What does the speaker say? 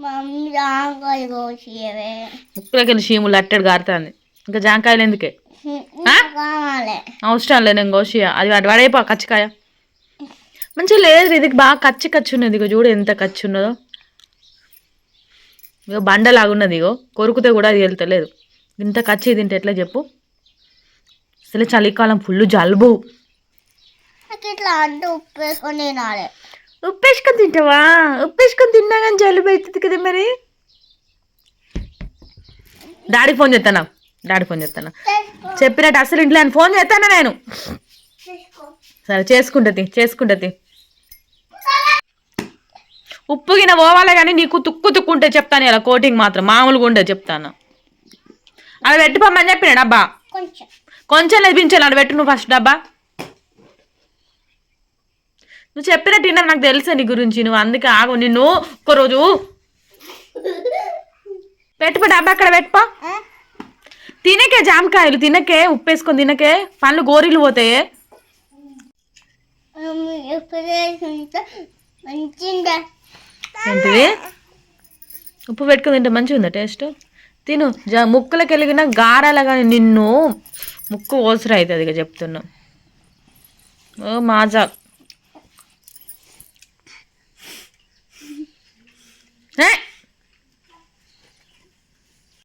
Mummy జాంకాయ కోసియవే. ముక్కులకి చీములు అట్టడు గారుతుంది. ఇంకా జాంకాయలు ఎందుకే? కావాలి అవసరం లేదు, నేను కోసియా. అది వాటి వాడైపో కచ్చికాయ మంచిగా లేదు. ఇది బాగా కచ్చి ఉన్నది. ఇగో చూడు ఎంత కచ్చి ఉన్నదో. ఇగో బండలాగున్నది. ఇగో కొరుకుతే కూడా అది వెళ్తలేదు. ఇంత కచ్చి తింటే ఎట్లా చెప్పు? అసలు చలికాలం ఫుల్ జలుబు. ఇట్లా అంటే ఉప్పు వేసుకొని తినాలి. ఉప్పు వేసుకొని తింటావా? ఉప్పు వేసుకొని తిన్నా కానీ జలుబు అవుతుంది కదా మరి. డాడీకి ఫోన్ చేస్తాను. చెప్పినట్టు అసలు ఇంట్లో ఫోన్ చేస్తాను నేను. సరే చేసుకుంటుంది. ఉప్పు గిన పోవాలి కానీ నీకు తుక్కుంటే చెప్తాను. ఇలా కోటింగ్ మాత్రం మామూలుగా ఉండే చెప్తాను. అది పెట్టిపోమని చెప్పిన డబ్బా కొంచెం లభించాలి. అది పెట్టు నువ్వు ఫస్ట్ డబ్బా. నువ్వు చెప్పినట్టు విన్నా, నాకు తెలుసా నీ గురించి. నువ్వు అందుకే ఆగు. నిన్ను ఒక్కరోజు పెట్టుకో డబ్బా అక్కడ పెట్టుకో. తినకే జామకాయలు తినకే, ఉప్పు వేసుకొని తినకే, పండ్లు గోరీలు పోతాయి. ఏంటిది? ఉప్పు పెట్టుకుని తింటే మంచిగా ఉందా టేస్ట్? తిను. ముక్కులకి వెలిగిన గారాల కానీ నిన్ను ముక్కు ఓసర అవుతుంది. ఇక చెప్తున్నా. ఓ మాజా